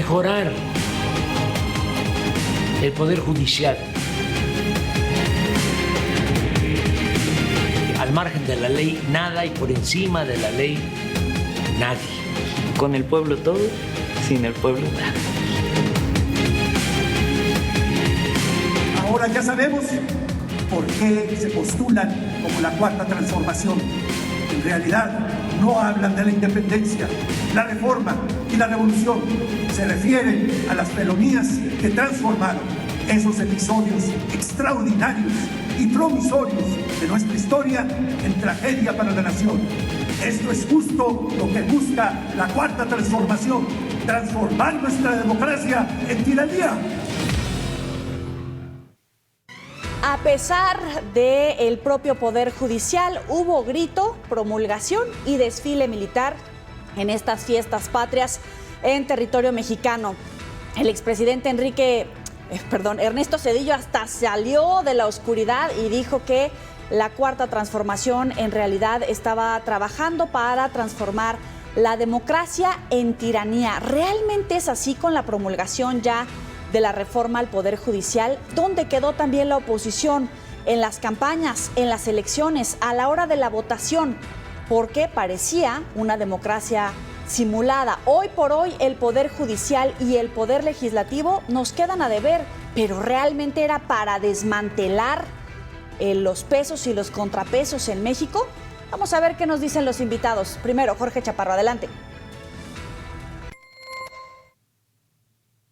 mejorar el Poder Judicial. Al margen de la ley, nada, y por encima de la ley, nadie. Con el pueblo todo, sin el pueblo nada. Ahora ya sabemos por qué se postulan como la cuarta transformación. En realidad no hablan de la independencia, la reforma y la revolución. Se refieren a las felonías que transformaron esos episodios extraordinarios y promisorios de nuestra historia en tragedia para la nación. Esto es justo lo que busca la cuarta transformación: transformar nuestra democracia en tiranía. A pesar del propio Poder Judicial, hubo grito, promulgación y desfile militar en estas fiestas patrias en territorio mexicano. El expresidente Ernesto Zedillo hasta salió de la oscuridad y dijo que la cuarta transformación en realidad estaba trabajando para transformar la democracia en tiranía. ¿Realmente es así con la promulgación ya de la reforma al Poder Judicial? ¿Dónde quedó también la oposición en las campañas, en las elecciones, a la hora de la votación? Porque parecía una democracia simulada. Hoy por hoy el Poder Judicial y el Poder Legislativo nos quedan a deber, pero realmente era para desmantelar los pesos y los contrapesos en México. Vamos a ver qué nos dicen los invitados. Primero, Jorge Chaparro, adelante.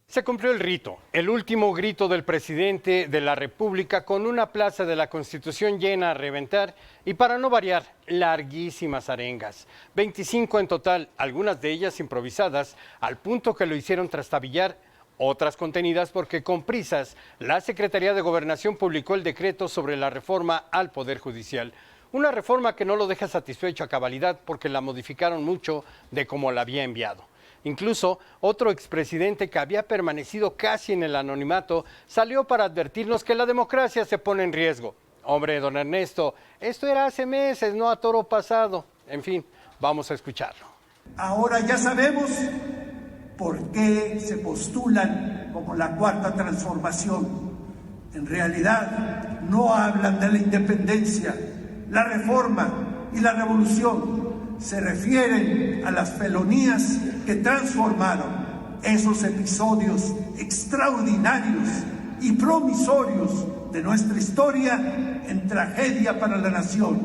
Se cumplió el rito, el último grito del presidente de la República, con una plaza de la Constitución llena a reventar y, para no variar, larguísimas arengas. 25 en total, algunas de ellas improvisadas, al punto que lo hicieron trastabillar, otras contenidas porque con prisas la Secretaría de Gobernación publicó el decreto sobre la reforma al Poder Judicial. Una reforma que no lo deja satisfecho a cabalidad porque la modificaron mucho de cómo la había enviado. Incluso otro expresidente que había permanecido casi en el anonimato salió para advertirnos que la democracia se pone en riesgo. Hombre, don Ernesto, esto era hace meses, no a toro pasado. En fin, vamos a escucharlo. Ahora ya sabemos por qué se postulan como la cuarta transformación. En realidad no hablan de la independencia, la reforma y la revolución. Se refieren a las felonías que transformaron esos episodios extraordinarios y promisorios de nuestra historia en tragedia para la nación.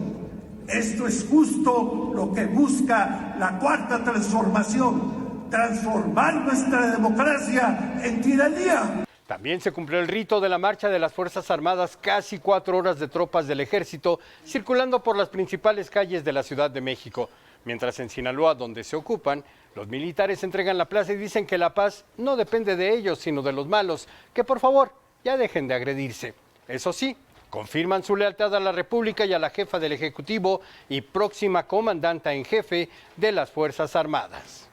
Esto es justo lo que busca la cuarta transformación: transformar nuestra democracia en tiranía. También se cumplió el rito de la marcha de las Fuerzas Armadas, casi 4 horas de tropas del Ejército circulando por las principales calles de la Ciudad de México. Mientras en Sinaloa, donde se ocupan, los militares entregan la plaza y dicen que la paz no depende de ellos, sino de los malos, que por favor ya dejen de agredirse. Eso sí, confirman su lealtad a la República y a la jefa del Ejecutivo y próxima comandanta en jefe de las Fuerzas Armadas.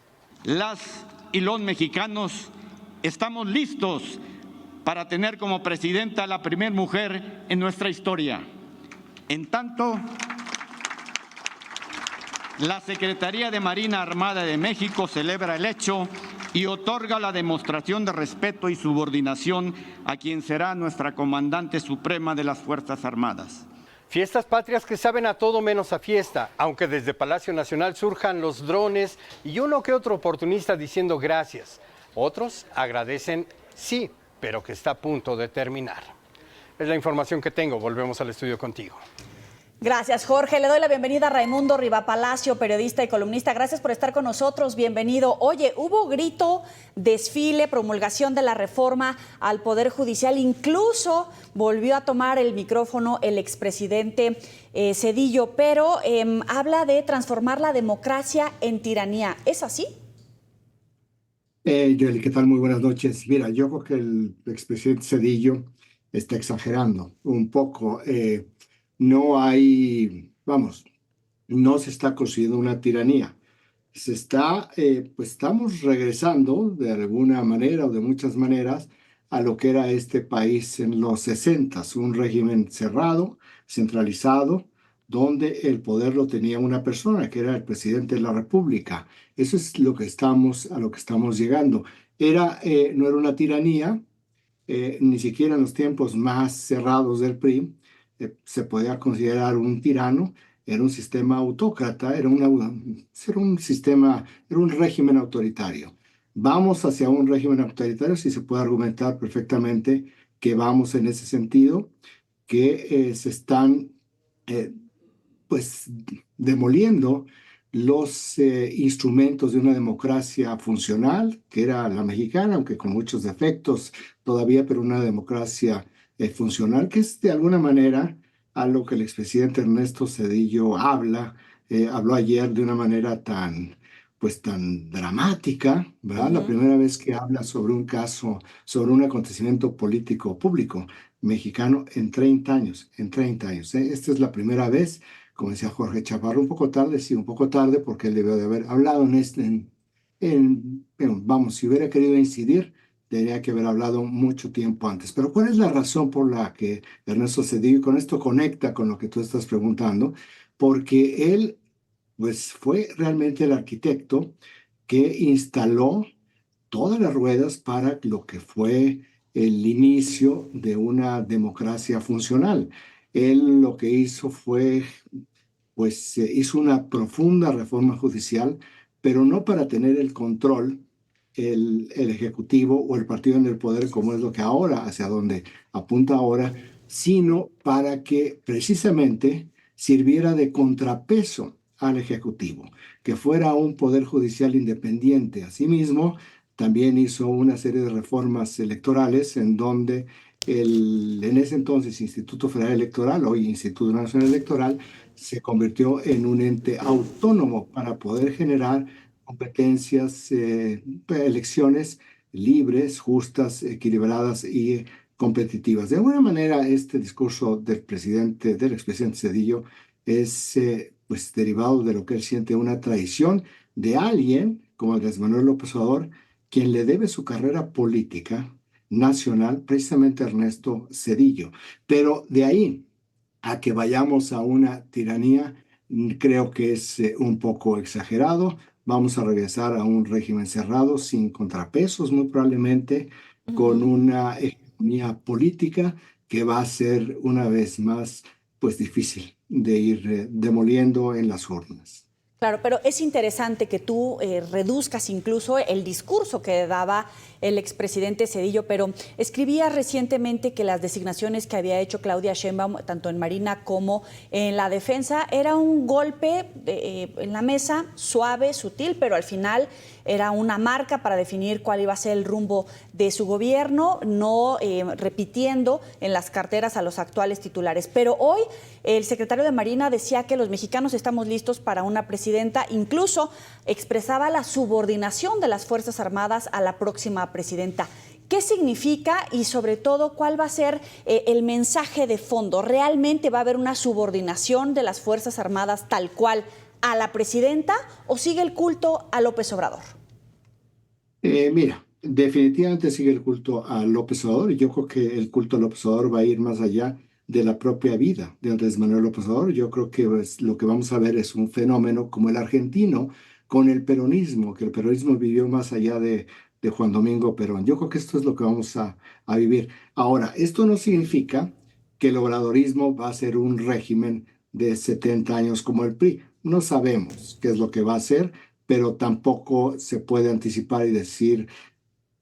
Las y los mexicanos estamos listos para tener como presidenta a la primera mujer en nuestra historia. En tanto, la Secretaría de Marina Armada de México celebra el hecho y otorga la demostración de respeto y subordinación a quien será nuestra comandante suprema de las Fuerzas Armadas. Fiestas patrias que saben a todo menos a fiesta, aunque desde Palacio Nacional surjan los drones y uno que otro oportunista diciendo gracias. Otros agradecen sí, pero que está a punto de terminar. Es la información que tengo. Volvemos al estudio contigo. Gracias, Jorge. Le doy la bienvenida a Raimundo Rivapalacio, periodista y columnista. Gracias por estar con nosotros. Bienvenido. Oye, hubo grito, desfile, promulgación de la reforma al Poder Judicial. Incluso volvió a tomar el micrófono el expresidente Zedillo, pero habla de transformar la democracia en tiranía. ¿Es así? Yoli, ¿qué tal? Muy buenas noches. Mira, yo creo que el expresidente Zedillo está exagerando un poco. No hay, no se está construyendo una tiranía. Se está, pues estamos regresando de alguna manera o de muchas maneras a lo que era este país en los 60s, un régimen cerrado, centralizado, donde el poder lo tenía una persona, que era el presidente de la República. Eso es a lo que estamos llegando. No era una tiranía, ni siquiera en los tiempos más cerrados del PRI se podía considerar un tirano. Era un sistema autócrata, era un sistema, era un régimen autoritario. Vamos hacia un régimen autoritario, si se puede argumentar perfectamente que vamos en ese sentido, que se están eh, pues demoliendo los instrumentos de una democracia funcional, que era la mexicana, aunque con muchos defectos todavía, pero una democracia funcional, que es de alguna manera a lo que el expresidente Ernesto Zedillo habló ayer de una manera pues tan dramática, ¿verdad? La Ujú. primera vez que habla sobre un caso, sobre un acontecimiento político público mexicano en 30 años, en 30 años. Esta es la primera vez, como decía Jorge Chaparro, un poco tarde, sí, un poco tarde, porque él debió de haber hablado vamos, si hubiera querido incidir, tendría que haber hablado mucho tiempo antes. Pero ¿cuál es la razón por la que Ernesto Zedillo, y con esto conecta con lo que tú estás preguntando? Porque él, pues, fue realmente el arquitecto que instaló todas las ruedas para lo que fue el inicio de una democracia funcional. Él lo que hizo fue, pues, hizo una profunda reforma judicial, pero no para tener el control el Ejecutivo o el partido en el poder, como es lo que ahora, hacia donde apunta ahora, sino para que precisamente sirviera de contrapeso al Ejecutivo, que fuera un poder judicial independiente. Asimismo, también hizo una serie de reformas electorales en donde en ese entonces Instituto Federal Electoral, hoy Instituto Nacional Electoral, se convirtió en un ente autónomo para poder generar competencias, elecciones libres, justas, equilibradas y competitivas. De alguna manera, este discurso del expresidente Zedillo, es pues derivado de lo que él siente una traición de alguien como Andrés Manuel López Obrador, quien le debe su carrera política nacional precisamente a Ernesto Zedillo. Pero de ahí a que vayamos a una tiranía, creo que es un poco exagerado. Vamos a regresar a un régimen cerrado, sin contrapesos, muy probablemente, con Ujú. una economía política que va a ser una vez más, pues, difícil de ir demoliendo en las urnas. Claro, pero es interesante que tú reduzcas incluso el discurso que daba el expresidente Zedillo, pero escribía recientemente que las designaciones que había hecho Claudia Sheinbaum, tanto en Marina como en la defensa, era un golpe en la mesa, suave, sutil, pero al final era una marca para definir cuál iba a ser el rumbo de su gobierno, no repitiendo en las carteras a los actuales titulares. Pero hoy el secretario de Marina decía que los mexicanos estamos listos para una presidenta, incluso expresaba la subordinación de las Fuerzas Armadas a la próxima presidenta. ¿Qué significa y sobre todo cuál va a ser el mensaje de fondo? ¿Realmente va a haber una subordinación de las Fuerzas Armadas tal cual a la presidenta o sigue el culto a López Obrador? Mira, definitivamente sigue el culto a López Obrador, y yo creo que el culto a López Obrador va a ir más allá de la propia vida de Andrés Manuel López Obrador. Yo creo que pues, lo que vamos a ver es un fenómeno como el argentino con el peronismo, que el peronismo vivió más allá de Juan Domingo Perón. Yo creo que esto es lo que vamos a vivir. Ahora, esto no significa que el obradorismo va a ser un régimen de 70 años como el PRI. No sabemos qué es lo que va a ser, pero tampoco se puede anticipar y decir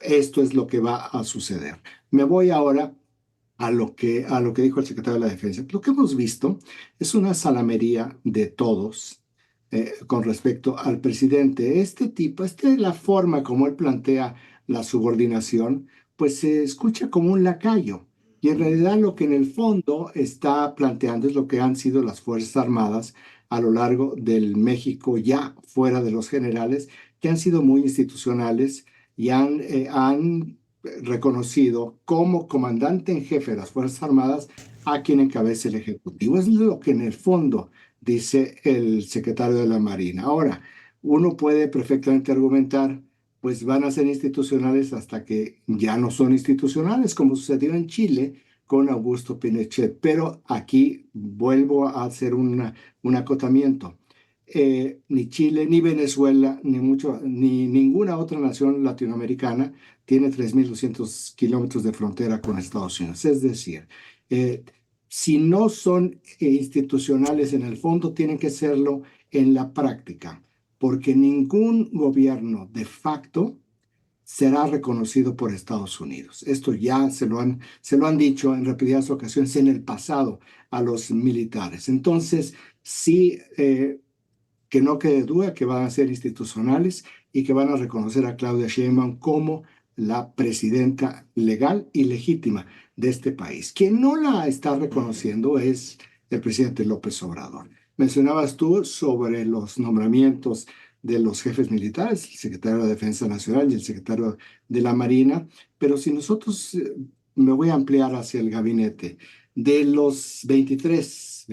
esto es lo que va a suceder. Me voy ahora a lo que dijo el secretario de la Defensa. Lo que hemos visto es una salamería de todos con respecto al presidente. La forma como él plantea la subordinación, pues se escucha como un lacayo. Y en realidad lo que en el fondo está planteando es lo que han sido las Fuerzas Armadas a lo largo del México, ya fuera de los generales, que han sido muy institucionales y han reconocido como comandante en jefe de las Fuerzas Armadas a quien encabeza el Ejecutivo. Es lo que en el fondo dice el secretario de la Marina. Ahora, uno puede perfectamente argumentar, pues van a ser institucionales hasta que ya no son institucionales, como sucedió en Chile con Augusto Pinochet. Pero aquí vuelvo a hacer un acotamiento. ni Chile, ni Venezuela, ni ninguna otra nación latinoamericana tiene 3.200 kilómetros de frontera con Estados Unidos. Es decir, si no son institucionales en el fondo, tienen que serlo en la práctica, porque ningún gobierno de facto será reconocido por Estados Unidos. Esto ya se lo han dicho en repetidas ocasiones en el pasado a los militares. Entonces, sí, que no quede duda que van a ser institucionales y que van a reconocer a Claudia Sheinbaum como la presidenta legal y legítima de este país. Quien no la está reconociendo es el presidente López Obrador. Mencionabas tú sobre los nombramientos de los jefes militares, el secretario de la Defensa Nacional y el secretario de la Marina, pero si nosotros, me voy a ampliar hacia el gabinete, de los 23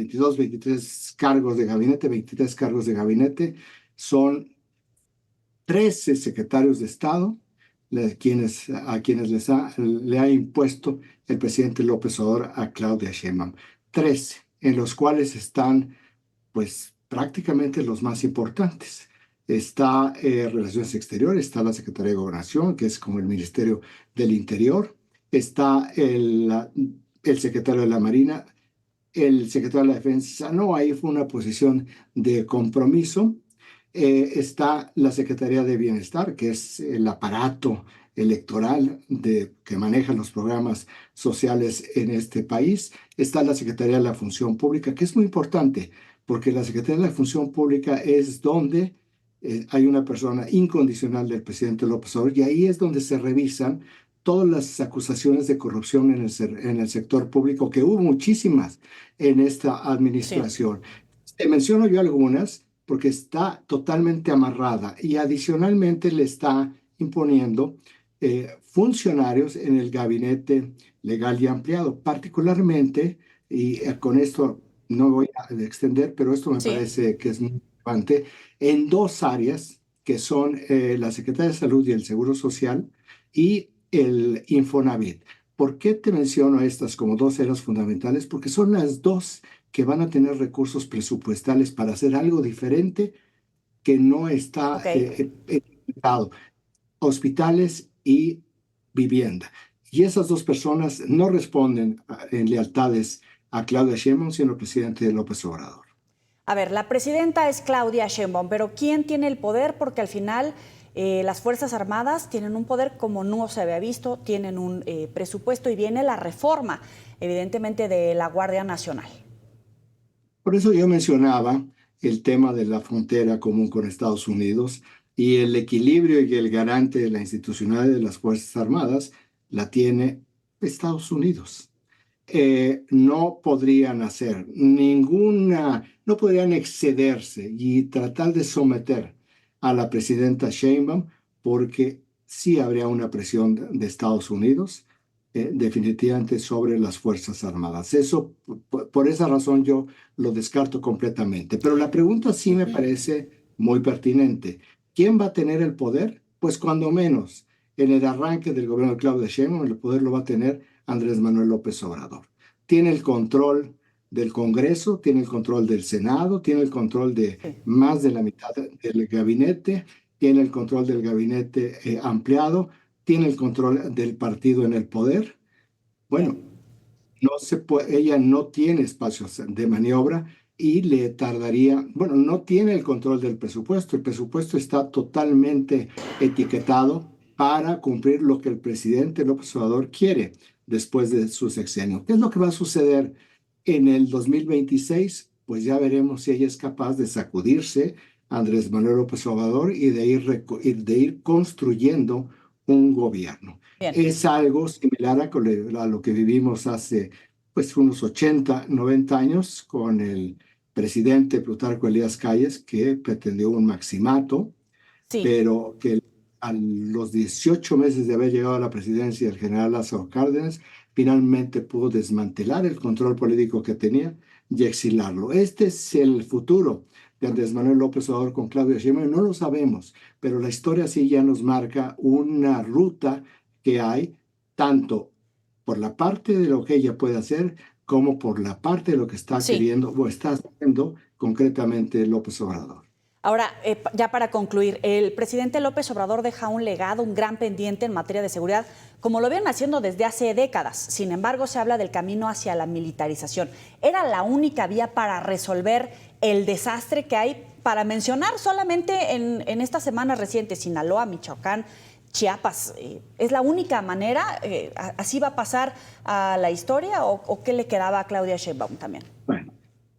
cargos de gabinete, 23 cargos de gabinete, son 13 secretarios de Estado, a quienes le ha impuesto el presidente López Obrador a Claudia Sheinbaum. 13, en los cuales están, pues, prácticamente los más importantes. Está Relaciones Exteriores, está la Secretaría de Gobernación, que es como el Ministerio del Interior, está el secretario de la Marina, el secretario de la Defensa. No, ahí fue una posición de compromiso. Está la Secretaría de Bienestar, que es el aparato electoral que maneja los programas sociales en este país. Está la Secretaría de la Función Pública, que es muy importante, porque la Secretaría de la Función Pública es donde hay una persona incondicional del presidente López Obrador, y ahí es donde se revisan todas las acusaciones de corrupción en el sector público, que hubo muchísimas en esta administración. Sí. Te menciono yo algunas porque está totalmente amarrada, y adicionalmente le está imponiendo funcionarios en el gabinete legal y ampliado, particularmente, y con esto no voy a extender, pero esto me parece que es muy relevante, en dos áreas que son la Secretaría de Salud y el Seguro Social y el Infonavit. ¿Por qué te menciono estas como dos áreas fundamentales? Porque son las dos que van a tener recursos presupuestales para hacer algo diferente que no está implementado. Hospitales y vivienda. Y esas dos personas no responden en lealtades a Claudia Sheinbaum, sino al presidente López Obrador. A ver, la presidenta es Claudia Sheinbaum, pero ¿quién tiene el poder? Porque al final las Fuerzas Armadas tienen un poder como no se había visto, tienen un presupuesto, y viene la reforma, evidentemente, de la Guardia Nacional. Por eso yo mencionaba el tema de la frontera común con Estados Unidos, y el equilibrio y el garante de la institucionalidad de las Fuerzas Armadas la tiene Estados Unidos. No podrían hacer no podrían excederse y tratar de someter a la presidenta Sheinbaum, porque sí habría una presión de Estados Unidos definitivamente sobre las Fuerzas Armadas. Eso, por esa razón yo lo descarto completamente. Pero la pregunta sí me parece muy pertinente. ¿Quién va a tener el poder? Pues cuando menos en el arranque del gobierno de Claudia Sheinbaum, el poder lo va a tener Andrés Manuel López Obrador. Tiene el control del Congreso, tiene el control del Senado, tiene el control de más de la mitad del gabinete, tiene el control del gabinete ampliado, tiene el control del partido en el poder. Bueno, ella no tiene espacios de maniobra y le tardaría, no tiene el control del presupuesto. El presupuesto está totalmente etiquetado para cumplir lo que el presidente López Obrador quiere después de su sexenio. ¿Qué es lo que va a suceder en el 2026? Pues ya veremos si ella es capaz de sacudirse a Andrés Manuel López Obrador y de ir construyendo un gobierno. Bien. Es algo similar a lo que vivimos hace unos 80, 90 años con el presidente Plutarco Elías Calles, que pretendió un maximato, pero que a los 18 meses de haber llegado a la presidencia del general Lázaro Cárdenas, finalmente pudo desmantelar el control político que tenía y exilarlo. Este es el futuro de Andrés Manuel López Obrador con Claudia Sheinbaum. No lo sabemos, pero la historia sí ya nos marca una ruta que hay, tanto por la parte de lo que ella puede hacer, como por la parte de lo que está queriendo o está haciendo concretamente López Obrador. Ahora, ya para concluir, el presidente López Obrador deja un legado, un gran pendiente en materia de seguridad, como lo vienen haciendo desde hace décadas. Sin embargo, se habla del camino hacia la militarización. ¿Era la única vía para resolver el desastre que hay? Para mencionar solamente en estas semanas recientes, Sinaloa, Michoacán, Chiapas, ¿es la única manera? ¿Así va a pasar a la historia o qué le quedaba a Claudia Sheinbaum también? Bueno,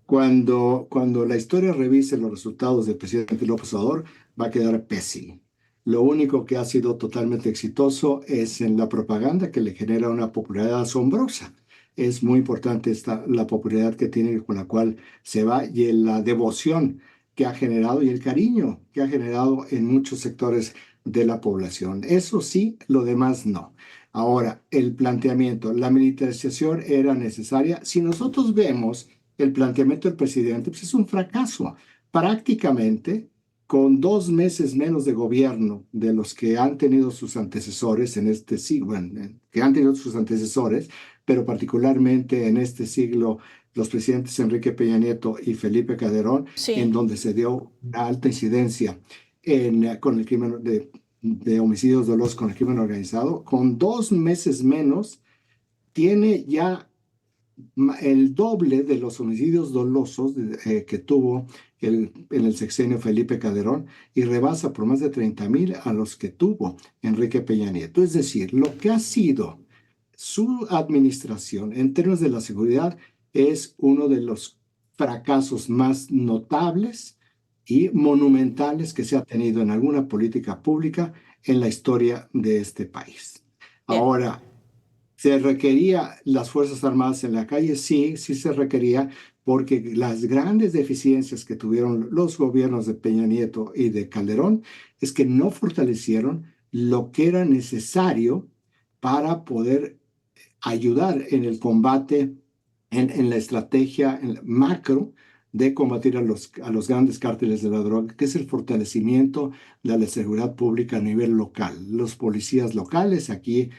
cuando la historia revise los resultados del presidente López Obrador, va a quedar pésimo. Lo único que ha sido totalmente exitoso es en la propaganda, que le genera una popularidad asombrosa. Es muy importante la popularidad que tiene, con la cual se va, y la devoción que ha generado y el cariño que ha generado en muchos sectores de la población. Eso sí, lo demás no. Ahora, el planteamiento, la militarización era necesaria. Si nosotros vemos el planteamiento del presidente, pues es un fracaso. Prácticamente, con 2 meses menos de gobierno de los que han tenido sus antecesores en este siglo, que han tenido sus antecesores, pero particularmente en este siglo, los presidentes Enrique Peña Nieto y Felipe Calderón, en donde se dio una alta incidencia con el crimen de homicidios dolosos con el crimen organizado. Con 2 meses menos, tiene ya el doble de los homicidios dolosos que tuvo en el sexenio Felipe Calderón, y rebasa por más de 30,000 a los que tuvo Enrique Peña Nieto. Es decir, lo que ha sido su administración en términos de la seguridad es uno de los fracasos más notables y monumentales que se ha tenido en alguna política pública en la historia de este país. Ahora, ¿se requería las Fuerzas Armadas en la calle? Sí, sí se requería, porque las grandes deficiencias que tuvieron los gobiernos de Peña Nieto y de Calderón es que no fortalecieron lo que era necesario para poder ayudar en el combate, en la estrategia macro de combatir a los grandes cárteles de la droga, que es el fortalecimiento de la seguridad pública a nivel local. Los policías locales, aquí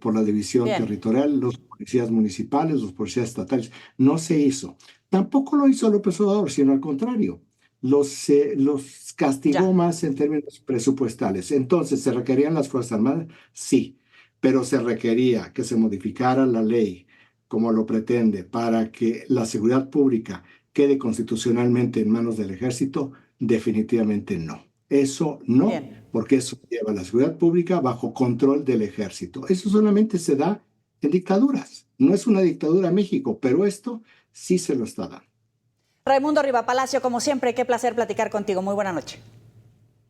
por la división territorial, los policías municipales, los policías estatales, no se hizo. Tampoco lo hizo López Obrador, sino al contrario, los castigó más en términos presupuestales. Entonces, ¿se requerían las Fuerzas Armadas? Sí, pero se requería que se modificara la ley como lo pretende para que la seguridad pública quede constitucionalmente en manos del ejército. Definitivamente no. Eso no, porque eso lleva a la seguridad pública bajo control del ejército. Eso solamente se da en dictaduras. No es una dictadura México, pero esto sí se lo está dando. Raimundo Rivapalacio, como siempre, qué placer platicar contigo. Muy buena noche.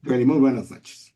Muy buenas noches.